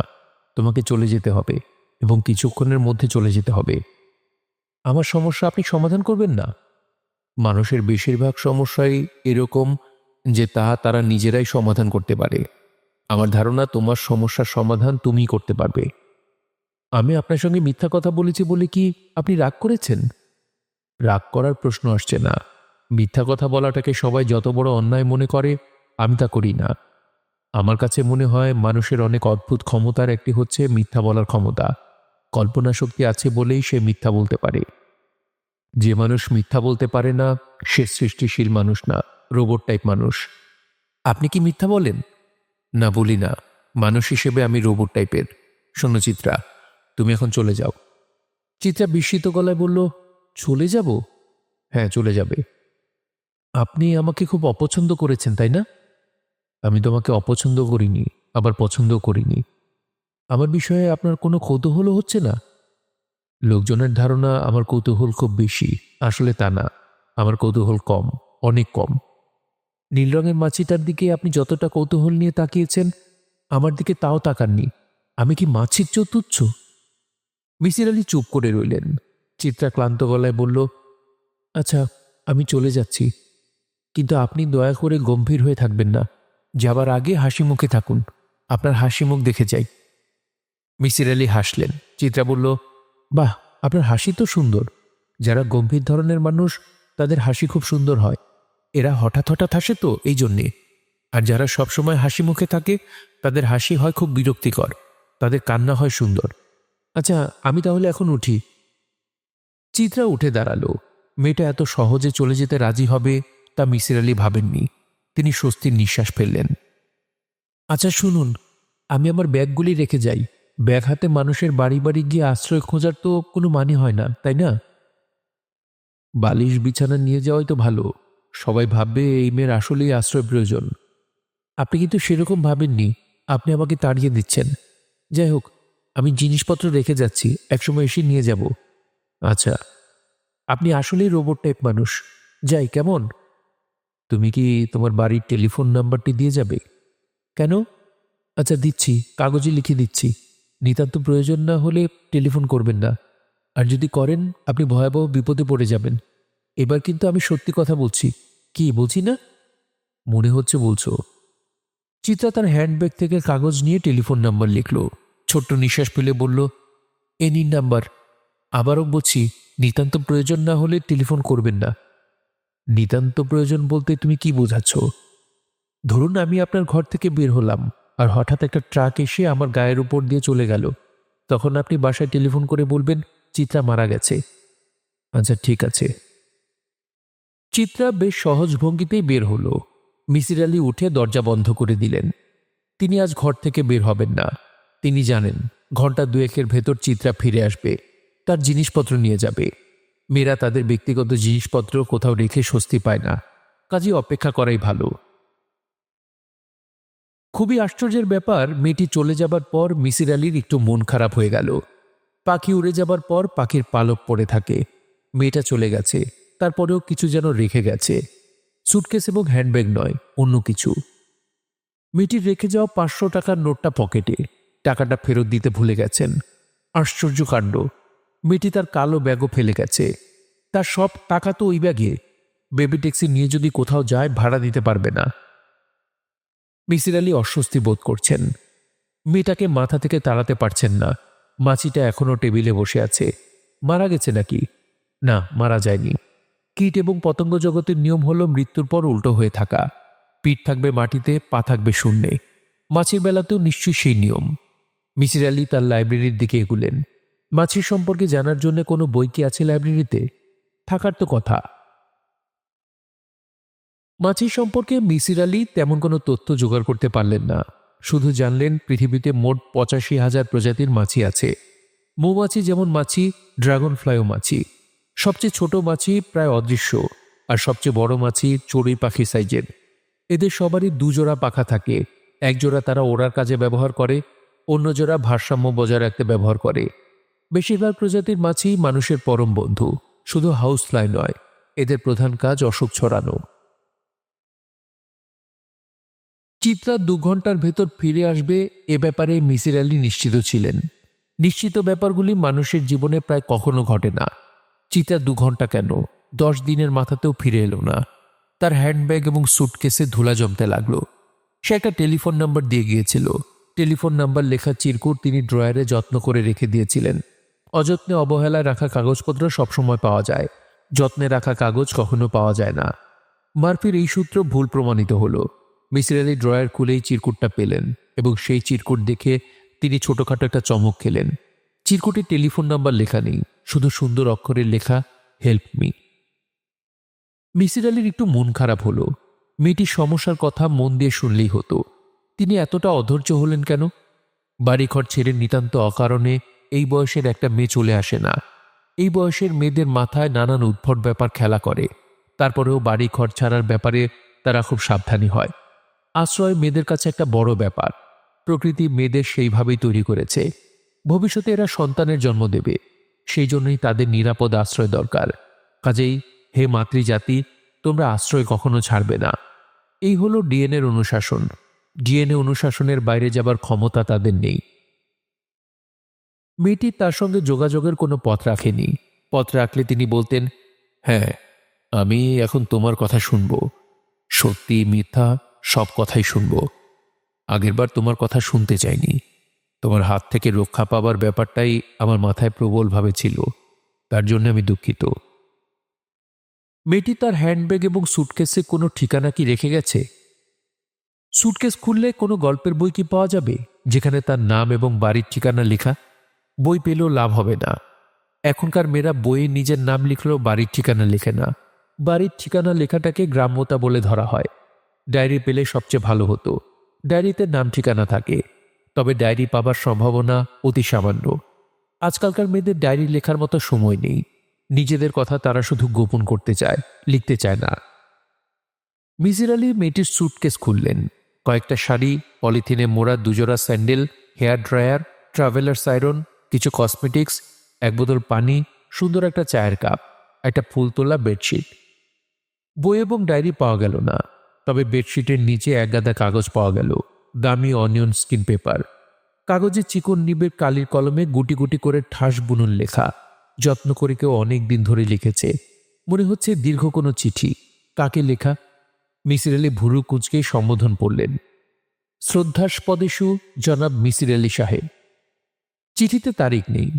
তোমাকে চলে যেতে হবে এবং কিছুক্ষণের মধ্যে চলে যেতে হবে। আমার সমস্যা আপনি সমাধান করবেন না? মানুষের বেশিরভাগ সমস্যাই এরকম যে তারা নিজেরাই সমাধান করতে পারে। আমার ধারণা তোমার সমস্যার সমাধান তুমিই করতে পারবে। আমি আপনার সঙ্গে মিথ্যা কথা বলেছি বলে কি আপনি রাগ করেছেন? রাগ করার প্রশ্ন আসছে না। মিথ্যা কথা বলাটাকে সবাই যত বড় অন্যায় মনে করে, আমি তা করি না। আমার কাছে মনে হয় মানুষের অনেক অদ্ভুত ক্ষমতার একটি হচ্ছে মিথ্যা বলার ক্ষমতা। কল্পনা শক্তি আছে বলেই সে মিথ্যা বলতে পারে। যে মানুষ মিথ্যা বলতে পারে না, সে সৃষ্টিশীল মানুষ না, রোবট টাইপ মানুষ। আপনি কি মিথ্যা বলেন? না, বলি না। মানুষ হিসেবে আমি রোবট টাইপের। শোনো চিত্রা, তুমি এখন চলে যাও। চিত্রা বিস্মিত গলায় বলল, চলে যাব? হ্যাঁ, চলে যাবে। আপনি আমাকে খুব অপছন্দ করেছেন, তাই না? আমি তোমাকে অপছন্দ করিনি, আবার পছন্দও করিনি। আমার বিষয়ে আপনার কোনো কৌতূহলও হচ্ছে না? লোকজনের ধারণা আমার কৌতূহল খুব বেশি। আসলে তা না, আমার কৌতূহল কম, অনেক কম। নীল রঙের মাছিটার দিকে আপনি যতটা কৌতূহল নিয়ে তাকিয়েছেন, আমার দিকে তাও তাকাননি। আমি কি মাছির চেয়েও তুচ্ছ? মিসির আলি চুপ করে রইলেন। চিত্রা ক্লান্ত গলায় বলল, আচ্ছা, আমি চলে যাচ্ছি, কিন্তু আপনি দয়া করে গম্ভীর হয়ে থাকবেন না। যাবার আগে হাসি মুখে থাকুন। আপনার হাসি মুখ দেখে যাই। মিসির আলি হাসলেন। চিত্রা বলল, বাহ, আপনার হাসি তো সুন্দর। যারা গম্ভীর ধরনের মানুষ, তাদের হাসি খুব সুন্দর হয়। এরা হঠাৎ হঠাৎ হাসে তো, এই জন্যে। আর যারা সবসময় হাসি মুখে থাকে, তাদের হাসি হয় খুব বিরক্তিকর, তাদের কান্না হয় সুন্দর। আচ্ছা, আমি তাহলে এখন উঠি। চিত্রা উঠে দাঁড়ালো। মেয়েটা এত সহজে চলে যেতে রাজি হবে তা মিসির আলি ভাবেননি। তিনি স্বস্তির নিঃশ্বাস ফেললেন। আচ্ছা শুনুন, আমি আমার ব্যাগগুলি রেখে যাই। ব্যাগ হাতে মানুষের বাড়ি বাড়ি গিয়ে আশ্রয় খোঁজার তো কোনো মানে হয় না, তাই না? বালিশ বিছানা নিয়ে যাওয়াই তো ভালো। সবাই ভাববে এই মেয়ের আসলেই আশ্রয় প্রয়োজন। আপনি কিন্তু সেরকম ভাবেননি। আপনি আমাকে তাড়িয়ে দিচ্ছেন। যাই হোক, আমি জিনিসপত্র রেখে যাচ্ছি, একসময় এসে নিয়ে যাব। আচ্ছা, আপনি আসলেই রোবট টাইপ মানুষ। যাই, কেমন? তুমি কি তোমার বাড়ির টেলিফোন নাম্বারটি দিয়ে যাবে? কেন? আচ্ছা, দিচ্ছি, কাগজে লিখে দিচ্ছি। নিতান্ত প্রয়োজন না হলে টেলিফোন করবেন না। আর যদি করেন, আপনি ভয়াবহ বিপদে পড়ে যাবেন। এবার কিন্তু আমি সত্যি কথা বলছি। কি বলছি না? মনে হচ্ছে বলছো। চিত্রা তার হ্যান্ডব্যাগ থেকে কাগজ নিয়ে টেলিফোন নাম্বার লিখল। ছোট্ট নিঃশ্বাস ফেলে বলল, এ নিন নাম্বার। আবারও বলছি, নিতান্ত প্রয়োজন না হলে টেলিফোন করবেন না। নিতান্ত প্রয়োজন বলতে তুমি কি বোঝাচ্ছ? ধরুন আমি আপনার ঘর থেকে বের হলাম, আর হঠাৎ একটা ট্রাক এসে আমার গায়ের উপর দিয়ে চলে গেল। তখন আপনি বাসায় টেলিফোন করে বলবেন চিত্রা মারা গেছে। আচ্ছা, ঠিক আছে। চিত্রা বেশ সহজ ভঙ্গিতেই বের হলো। মিসির আলি উঠে দরজা বন্ধ করে দিলেন। তিনি আজ ঘর থেকে বের হবেন না। তিনি জানেন ঘন্টা দুয়েকের ভেতর চিত্রা ফিরে আসবে, তার জিনিসপত্র নিয়ে যাবে। মেয়েরা তাদের ব্যক্তিগত জিনিসপত্র কোথাও রেখে স্বস্তি পায় না, কাজেই অপেক্ষা করাই ভালো। খুবই আশ্চর্যের ব্যাপার, মেয়েটি চলে যাবার পর মিসির আলির একটু মন খারাপ হয়ে গেল। পাখি উড়ে যাবার পর পাখির পালক পড়ে থাকে। মেয়েটা চলে গেছে, তারপরেও কিছু যেন রেখে গেছে। সুটকেস এবং হ্যান্ডব্যাগ নয়, অন্য কিছু। মেয়েটির রেখে যাওয়া 500 টাকার নোটটা পকেটে। টাকাটা ফেরত দিতে ভুলে গেছেন। আশ্চর্য কাণ্ড, মেয়েটি তার কালো ব্যাগও ফেলে গেছে। তার সব টাকা তো ওই ব্যাগে। বেবি ট্যাক্সি নিয়ে যদি কোথাও যায়, ভাড়া দিতে পারবে না। মিসির আলি অস্বস্তি বোধ করছেন। মেয়েটাকে মাথা থেকে তাড়াতে পারছেন না। মাছিটা এখনো টেবিলে বসে আছে। মারা গেছে নাকি? না, মারা যায়নি। কীট এবং পতঙ্গ জগতের নিয়ম হলো মৃত্যুর পর উল্টো হয়ে থাকা। পিঠ থাকবে মাটিতে, পা থাকবে শূন্যে। মাছির বেলাতেও নিশ্চয়ই সেই নিয়ম। মিসির আলি তার লাইব্রেরির দিকে এগুলেন। মাছির সম্পর্কে জানার জন্য কোনো বই কি আছে লাইব্রেরিতে? থাকার তো কথা। মাছি সম্পর্কে মিসির আলি তেমন কোনো তথ্য জোগাড় করতে পারলেন না। শুধু জানলেন পৃথিবীতে মোট 85,000 প্রজাতির মাছি আছে। মৌমাছি যেমন মাছি, ড্রাগন ফ্লাইও মাছি। সবচেয়ে ছোট মাছি প্রায় অদৃশ্য, আর সবচেয়ে বড় মাছি চড়ুই পাখি সাইজের। এদের সবারই দুজোড়া পাখা থাকে। এক জোড়া তারা ওড়ার কাজে ব্যবহার করে, অন্য জোড়া ভারসাম্য বজায় রাখতে ব্যবহার করে। বেশিরভাগ প্রজাতির মাছি মানুষের পরম বন্ধু। শুধু হাউস ফ্লাই নয়, এদের প্রধান কাজ অসুখ ছড়ানো। চিত্রা 2 ঘন্টার ভেতর ফিরে আসবে এ ব্যাপারে মিসির আলি নিশ্চিত ছিলেন। নিশ্চিত ব্যাপারগুলি মানুষের জীবনে প্রায় কখনো ঘটে না। চিত্রা 2 ঘন্টা কেন, 10 দিনের মাথাতেও ফিরে এলো না। তার হ্যান্ডব্যাগ এবং সুটকেসে ধুলা জমতে লাগলো। সে একটা টেলিফোন নাম্বার দিয়ে গিয়েছিল। টেলিফোন নাম্বার লেখা চিরকুট তিনি ড্রয়ারে যত্ন করে রেখে দিয়েছিলেন। অযত্নে অবহেলায় রাখা কাগজপত্র সবসময় পাওয়া যায়। যত্নে রাখা কাগজ কখনো পাওয়া যায় না। মার্ফির এই সূত্র ভুল প্রমাণিত হলো। মিসির আলি ড্রয়ার খুলেই চিরকুটটা পেলেন এবং সেই চিরকুট দেখে তিনি ছোটখাটো একটা চমক খেলেন। চিরকুটে টেলিফোন নাম্বার লেখা নেই, শুধু সুন্দর অক্ষরের লেখা হেল্প মি। মিসির আলির একটু মন খারাপ হলো। মেয়েটির সমস্যার কথা মন দিয়ে শুনলেই হতো। তিনি এতটা অধৈর্য হলেন কেন? বাড়িঘর ছেড়ে নিতান্ত অকারণে এই বয়সের একটা মেয়ে চলে আসে না। এই বয়সের মেয়েদের মাথায় নানান উদ্ভট ব্যাপার খেলা করে। তারপরেও বাড়ি ঘর ছাড়ার ব্যাপারে তারা খুব সাবধানী হয়। আশ্রয় মেয়েদের কাছে একটা বড় ব্যাপার। প্রকৃতি মেয়েদের সেইভাবেই তৈরি করেছে। ভবিষ্যতে এরা সন্তানের জন্ম দেবে, সেই জন্যই তাদের নিরাপদ আশ্রয় দরকার। কাজেই হে মাতৃজাতি, তোমরা আশ্রয় কখনো ছাড়বে না। এই হলো ডিএনএর অনুশাসন। ডিএনএ অনুশাসনের বাইরে যাবার ক্ষমতা তাদের নেই। মেয়েটি তার সঙ্গে যোগাযোগের কোনো পথ রাখেনি। পথ রাখলে তিনি বলতেন, হ্যাঁ, আমি এখন তোমার কথা শুনব, সত্যি মিথ্যা সব কথাই শুনব। আগেরবার তোমার কথা শুনতে চাইনি। তোমার হাত থেকে রক্ষা পাবার ব্যাপারটাই আমার মাথায় প্রবলভাবে ছিল, তার জন্য আমি দুঃখিত। মেয়েটি তার হ্যান্ডব্যাগ এবং সুটকেসে কোনো ঠিকানা কি রেখে গেছে? সুটকেস খুললে কোনো গল্পের বই কি পাওয়া যাবে যেখানে তার নাম এবং বাড়ির ঠিকানা লেখা? বই পেলেও লাভ হবে না। এখনকার মেয়েরা বইয়ে নিজের নাম লিখলেও বাড়ির ঠিকানা লেখে না। বাড়ির ঠিকানা লেখাটাকে গ্রাম্যতা বলে ধরা হয়। ডায়েরি পেলে সবচেয়ে ভালো হতো। ডায়েরিতে নাম ঠিকানা থাকে, তবে ডায়েরি পাবার সম্ভাবনা অতি সামান্য। আজকালকার মেয়েদের ডায়েরি লেখার মতো সময় নেই। নিজেদের কথা তারা শুধু গোপন করতে চায়, লিখতে চায় না। মিসির আলি মেয়েটির সুটকেস খুললেন। কয়েকটা শাড়ি, পলিথিনে মোড়া দুজোড়া sandal, hair dryer, travellers iron, কিছু কসমেটিক্স, এক বোতল পানি, সুন্দর একটা চায়ের কাপ, একটা ফুল তোলা বেডশিট। বই এবং ডায়েরি পাওয়া গেল না, তবে বেডশিটের নিচে এক গাদা কাগজ পাওয়া গেল, দামি অনিয়ন স্কিন পেপার। কাগজে চিকন নিবের কালির কলমে গুটি গুটি করে ঠাস বুনুন লেখা। যত্ন করে কেউ অনেক দিন ধরে লিখেছে। মনে হচ্ছে দীর্ঘ কোনো চিঠি। কাকে লেখা? মিসির আলি ভুরু কুঁচকে সম্বোধন পড়লেন, শ্রদ্ধাস্পদেষু জনাব মিসির আলি সাহেব। চিঠিতে তারিখ নেই,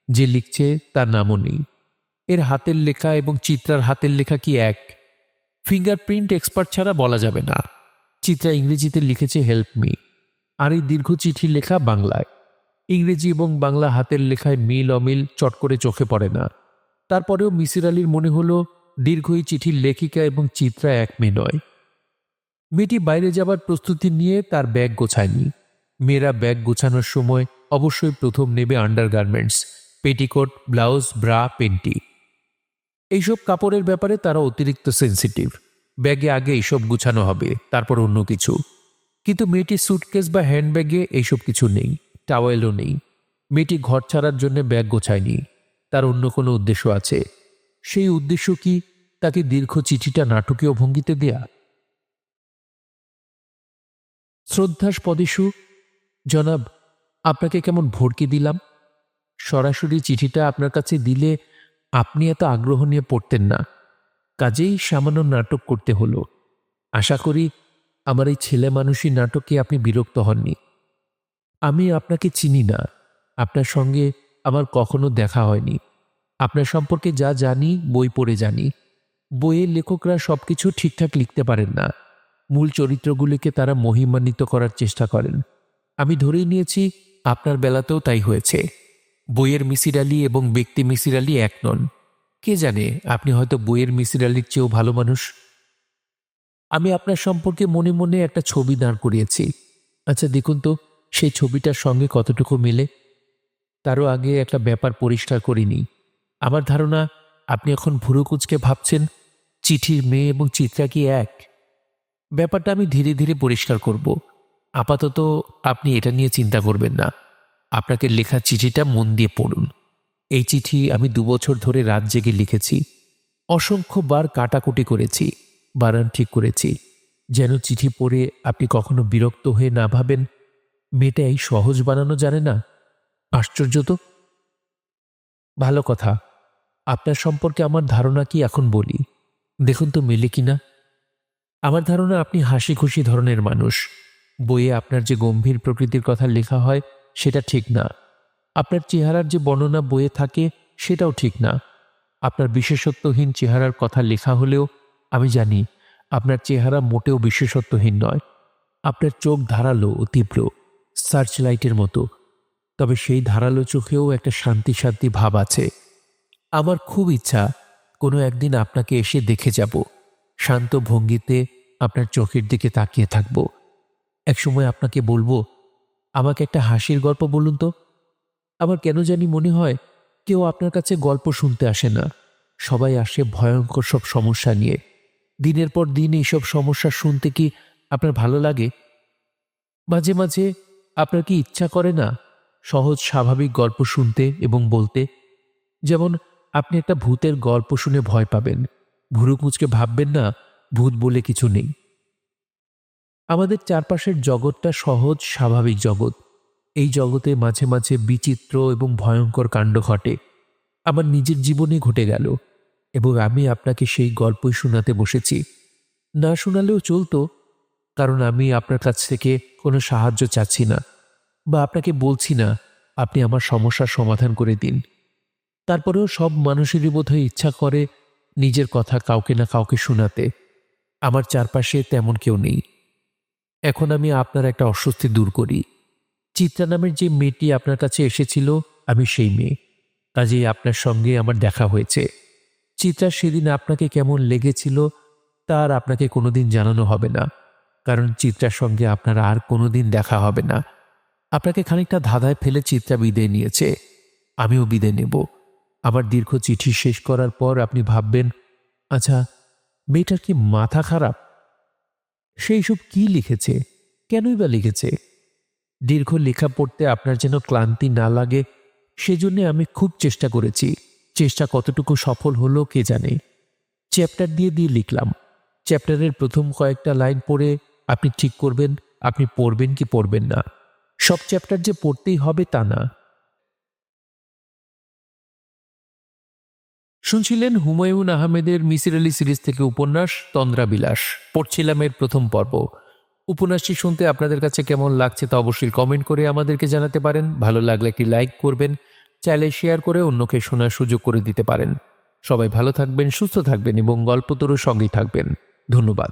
যে লিখছে তার নামও নেই। এর হাতের লেখা এবং চিত্রার হাতের লেখা কি এক? ফিঙ্গারপ্রিন্ট এক্সপার্ট ছাড়া বলা যাবে না। চিত্রা ইংরেজিতে লিখেছে হেল্প মি, আর এই দীর্ঘ চিঠি লেখা বাংলায়। ইংরেজি এবং বাংলা হাতের লেখায় মিল অমিল চট করে চোখে পড়ে না। তারপরেও মিসির আলির মনে হলো দীর্ঘ এই চিঠির লেখিকা এবং চিত্রা এক মেয়ে নয়। মেয়েটি বাইরে যাবার প্রস্তুতি নিয়ে তার ব্যাগ গোছায়নি। মেয়েরা ব্যাগ গোছানোর সময় অবশ্যই প্রথম নেবে undergarments, petticoat, blouse, bra, panty. এইসব কাপড়ের ব্যাপারে তারা অতিরিক্ত সেন্সিটিভ। ব্যাগে আগে এইসব গুছানো হবে, তারপর অন্য কিছু। কিন্তু মেয়েটির সুটকেস বা হ্যান্ডব্যাগে এইসব কিছু নেই, টাওয়েলও নেই। মেয়েটি ঘর ছাড়ার জন্য ব্যাগ গোছায়নি, তার অন্য কোনো উদ্দেশ্য আছে। সেই উদ্দেশ্য কি? তাকে দীর্ঘ চিঠিটা নাটকীয় ভঙ্গিতে দেয়া। শ্রদ্ধাস্পদেষু জনাব, আপনাকে কেমন ভড়কি দিলাম। সরাসরি চিঠিটা আপনার কাছে দিলে আপনি এত আগ্রহ নিয়ে পড়তেন না, কাজেই সামান্য নাটক করতে হলো। আশা করি আমার এই ছেলে মানুষই নাটকে আপনি বিরক্ত হননি। আমি আপনাকে চিনি না, আপনার সঙ্গে আমার কখনো দেখা হয়নি। আপনার সম্পর্কে যা জানি বই পড়ে জানি। বইয়ের লেখকরা সবকিছু ঠিকঠাক লিখতে পারেন না। মূল চরিত্রগুলিকে তারা মহিমান্বিত করার চেষ্টা করেন। আমি ধরেই নিয়েছি আপনার বেলাতেও তাই হয়েছে। বইয়ের মিসির আলি এবং ব্যক্তি মিসির আলি এক নন। কে জানে, আপনি হয়তো বইয়ের মিসির আলির চেয়েও ভালো মানুষ। আমি আপনার সম্পর্কে মনে মনে একটা ছবি দাঁড় করিয়েছি। আচ্ছা দেখুন তো সেই ছবিটার সঙ্গে কতটুকু মেলে। তারও আগে একটা ব্যাপার পরিষ্কার করিনি। আমার ধারণা আপনি এখন ভুরু কুঁচকে ভাবছেন চিঠির মেয়ে এবং চিত্রা কি এক। ব্যাপারটা আমি ধীরে ধীরে পরিষ্কার করব। আপাতত আপনি এটা নিয়ে চিন্তা করবেন না। আপনাকে লেখা চিঠিটা মন দিয়ে পড়ুন। এই চিঠি আমি 2 বছর ধরে রাত জেগে লিখেছি। অসংখ্যবার কাটাকুটি করেছি, বানান ঠিক করেছি, যেন চিঠি পড়ে আপনি কখনো বিরক্ত হয়ে না ভাবেন মেয়েটা এই সহজ বানানো জানে না। আশ্চর্য তো। ভালো কথা, আপনার সম্পর্কে আমার ধারণা কি এখন বলি, দেখুন তো মেলে কিনা। আমার ধারণা আপনি হাসি খুশি ধরনের মানুষ। বইয়ে আপনার যে গম্ভীর প্রকৃতির কথা লেখা হয় সেটা ঠিক না। আপনার চেহারার যে বর্ণনা বইয়ে থাকে সেটাও ঠিক না। আপনার বিশেষত্বহীন চেহারার কথা লেখা হলেও আমি জানি আপনার চেহারা মোটেও বিশেষত্বহীন নয়। আপনার চোখ ধারালো ও তীব্র, সার্চ লাইটের মতো। তবে সেই ধারালো চোখেও একটা শান্তি শান্তি ভাব আছে। আমার খুব ইচ্ছা কোনো একদিন আপনাকে এসে দেখে যাব, শান্ত ভঙ্গিতে আপনার চোখের দিকে তাকিয়ে থাকব। একসময় আপনাকে বলবো, আমাকে একটা হাসির গল্প বলুন তো। আমার কেন জানি মনে হয় কেউ আপনার কাছে গল্প শুনতে আসে না, সবাই আসে ভয়ঙ্কর সব সমস্যা নিয়ে। দিনের পর দিন এইসব সমস্যা শুনতে কি আপনার ভালো লাগে? মাঝে মাঝে আপনার কি ইচ্ছা করে না সহজ স্বাভাবিক গল্প শুনতে এবং বলতে? যেমন আপনি একটা ভূতের গল্প শুনে ভয় পাবেন, ভুরু কুঁচকে ভাববেন না ভূত বলে কিছু নেই। আমাদের চারপাশের জগৎটা সহজ স্বাভাবিক জগৎ। এই জগতে মাঝে মাঝে বিচিত্র এবং ভয়ঙ্কর কাণ্ড ঘটে। আমার নিজের জীবনে ঘটে গেল এবং আমি আপনাকে সেই গল্পই শোনাতে বসেছি। না শোনালেও চলতো, কারণ আমি আপনার কাছ থেকে কোনো সাহায্য চাচ্ছি না, বা আপনাকে বলছি না আপনি আমার সমস্যার সমাধান করে দিন। তারপরেও সব মানুষেরই বোধহয় ইচ্ছা করে নিজের কথা কাউকে না কাউকে শোনাতে। আমার চারপাশে তেমন কেউ নেই। এখন আমি আপনার একটা অস্বস্তি দূর করি। চিত্রা নামের যে মেয়েটি আপনার কাছে এসেছিল, আমি সেই মেয়ে। কাজেই আপনার সঙ্গে আমার দেখা হয়েছে। চিত্রা সেদিন আপনাকে কেমন লেগেছিল তার আপনাকে কোনোদিন জানানো হবে না, কারণ চিত্রার সঙ্গে আপনার আর কোনোদিন দেখা হবে না। আপনাকে খানিকটা ধাঁধায় ফেলে চিত্রা বিদায় নিয়েছে, আমিও বিদায় নেব। আমার দীর্ঘ চিঠি শেষ করার পর আপনি ভাববেন, আচ্ছা, মেয়েটার কি মাথা খারাপ? সেই সব কি লিখেছে, কেনই বা লিখেছে? দীর্ঘ লেখা পড়তে আপনার যেন ক্লান্তি না লাগে সেজন্য আমি খুব চেষ্টা করেছি। চেষ্টা কতটুকু সফল হলো কে জানে। চ্যাপ্টার দিয়ে দিয়ে লিখলাম। চ্যাপ্টারের প্রথম কয়েকটা লাইন পড়ে আপনি ঠিক করবেন আপনি পড়বেন কি পড়বেন না। সব চ্যাপ্টার যে পড়তেই হবে তা না। শুনছিলেন হুমায়ুন আহমেদের মিসির আলী সিরিজ থেকে উপন্যাস তন্দ্রাবিলাস। পড়ছিলাম এর প্রথম পর্ব। উপন্যাসটি শুনতে আপনাদের কাছে কেমন লাগছে তা অবশ্যই কমেন্ট করে আমাদেরকে জানাতে পারেন। ভালো লাগলে একটি লাইক করবেন, চাইলে শেয়ার করে অন্যকে শোনার সুযোগ করে দিতে পারেন। সবাই ভালো থাকবেন, সুস্থ থাকবেন এবং গল্পতরুর সঙ্গেই থাকবেন। ধন্যবাদ।